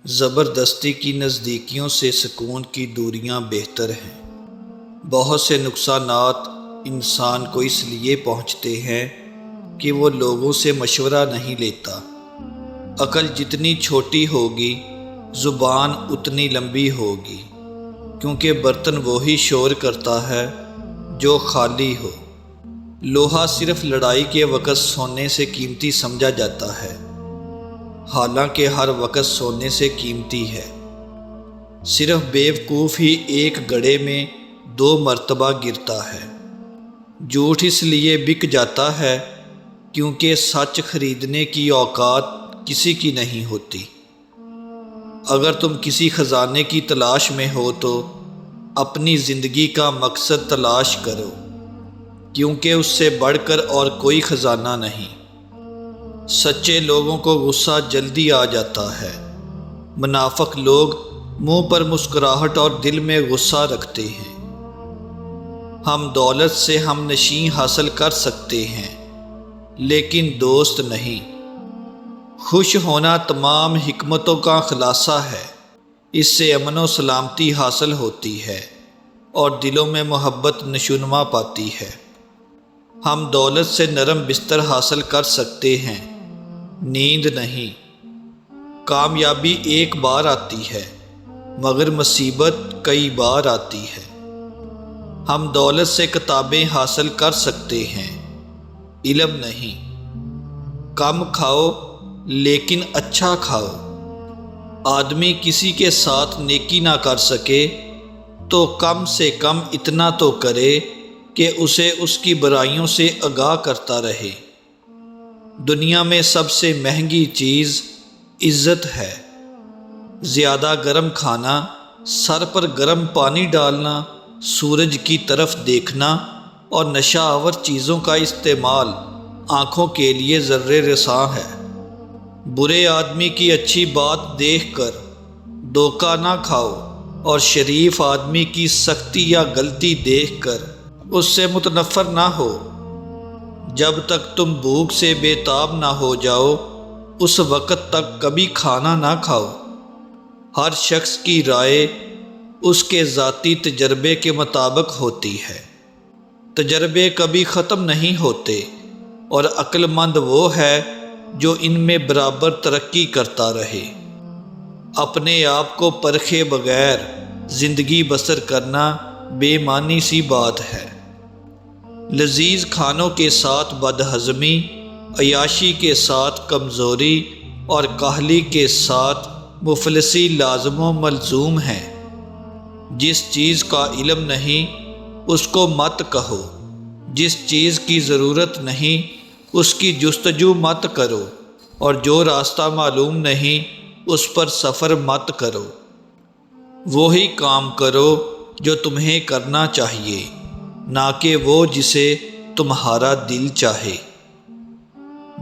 زبردستی کی نزدیکیوں سے سکون کی دوریاں بہتر ہیں۔ بہت سے نقصانات انسان کو اس لیے پہنچتے ہیں کہ وہ لوگوں سے مشورہ نہیں لیتا۔ عقل جتنی چھوٹی ہوگی زبان اتنی لمبی ہوگی، کیونکہ برتن وہی شور کرتا ہے جو خالی ہو۔ لوہا صرف لڑائی کے وقت سونے سے قیمتی سمجھا جاتا ہے، حالانکہ ہر وقت سونے سے قیمتی ہے۔ صرف بیوقوف ہی ایک گڑھے میں 2 مرتبہ گرتا ہے۔ جھوٹ اس لیے بک جاتا ہے کیونکہ سچ خریدنے کی اوقات کسی کی نہیں ہوتی۔ اگر تم کسی خزانے کی تلاش میں ہو تو اپنی زندگی کا مقصد تلاش کرو، کیونکہ اس سے بڑھ کر اور کوئی خزانہ نہیں۔ سچے لوگوں کو غصہ جلدی آ جاتا ہے، منافق لوگ منہ پر مسکراہٹ اور دل میں غصہ رکھتے ہیں۔ ہم دولت سے ہم نشیں حاصل کر سکتے ہیں، لیکن دوست نہیں۔ خوش ہونا تمام حکمتوں کا خلاصہ ہے، اس سے امن و سلامتی حاصل ہوتی ہے اور دلوں میں محبت نشوونما پاتی ہے۔ ہم دولت سے نرم بستر حاصل کر سکتے ہیں، نیند نہیں۔ کامیابی ایک بار آتی ہے، مگر مصیبت کئی بار آتی ہے۔ ہم دولت سے کتابیں حاصل کر سکتے ہیں، علم نہیں۔ کم کھاؤ لیکن اچھا کھاؤ۔ آدمی کسی کے ساتھ نیکی نہ کر سکے تو کم سے کم اتنا تو کرے کہ اسے اس کی برائیوں سے آگاہ کرتا رہے۔ دنیا میں سب سے مہنگی چیز عزت ہے۔ زیادہ گرم کھانا، سر پر گرم پانی ڈالنا، سورج کی طرف دیکھنا اور نشہ آور چیزوں کا استعمال آنکھوں کے لیے ضرر رساں ہے۔ برے آدمی کی اچھی بات دیکھ کر دھوکہ نہ کھاؤ اور شریف آدمی کی سختی یا غلطی دیکھ کر اس سے متنفر نہ ہو۔ جب تک تم بھوک سے بے تاب نہ ہو جاؤ اس وقت تک کبھی کھانا نہ کھاؤ۔ ہر شخص کی رائے اس کے ذاتی تجربے کے مطابق ہوتی ہے۔ تجربے کبھی ختم نہیں ہوتے اور عقل مند وہ ہے جو ان میں برابر ترقی کرتا رہے۔ اپنے آپ کو پرکھے بغیر زندگی بسر کرنا بے معنی سی بات ہے۔ لذیذ کھانوں کے ساتھ بدہضمی، عیاشی کے ساتھ کمزوری اور کاہلی کے ساتھ مفلسی لازم و ملزوم ہے۔ جس چیز کا علم نہیں اس کو مت کہو، جس چیز کی ضرورت نہیں اس کی جستجو مت کرو، اور جو راستہ معلوم نہیں اس پر سفر مت کرو۔ وہی کام کرو جو تمہیں کرنا چاہیے، نہ کہ وہ جسے تمہارا دل چاہے۔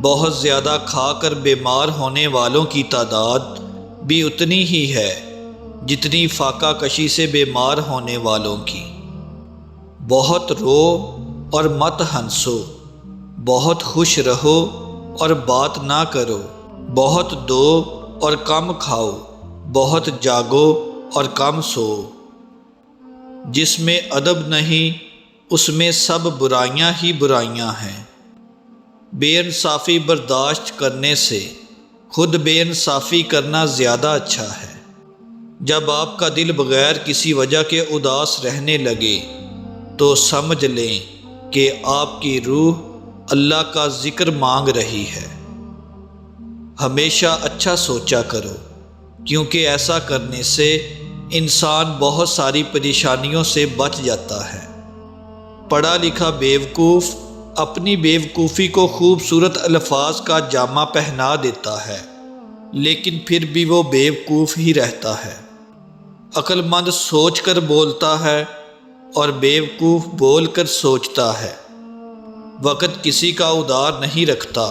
بہت زیادہ کھا کر بیمار ہونے والوں کی تعداد بھی اتنی ہی ہے جتنی فاقہ کشی سے بیمار ہونے والوں کی۔ بہت رو اور مت ہنسو، بہت خوش رہو اور بات نہ کرو، بہت دو اور کم کھاؤ، بہت جاگو اور کم سو۔ جس میں ادب نہیں اس میں سب برائیاں ہی برائیاں ہیں۔ بے انصافی برداشت کرنے سے خود بے انصافی کرنا زیادہ اچھا ہے۔ جب آپ کا دل بغیر کسی وجہ کے اداس رہنے لگے تو سمجھ لیں کہ آپ کی روح اللہ کا ذکر مانگ رہی ہے۔ ہمیشہ اچھا سوچا کرو، کیونکہ ایسا کرنے سے انسان بہت ساری پریشانیوں سے بچ جاتا ہے۔ پڑھا لکھا بیوقوف اپنی بیوقوفی کو خوبصورت الفاظ کا جامہ پہنا دیتا ہے، لیکن پھر بھی وہ بیوقوف ہی رہتا ہے۔ عقل مند سوچ کر بولتا ہے اور بیوقوف بول کر سوچتا ہے۔ وقت کسی کا ادار نہیں رکھتا،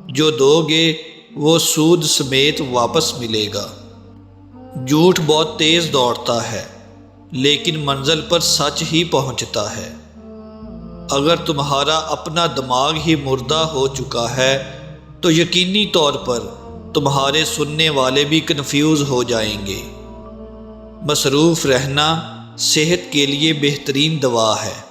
جو دو گے وہ سود سمیت واپس ملے گا۔ جھوٹ بہت تیز دوڑتا ہے، لیکن منزل پر سچ ہی پہنچتا ہے۔ اگر تمہارا اپنا دماغ ہی مردہ ہو چکا ہے تو یقینی طور پر تمہارے سننے والے بھی کنفیوز ہو جائیں گے۔ مصروف رہنا صحت کے لیے بہترین دوا ہے۔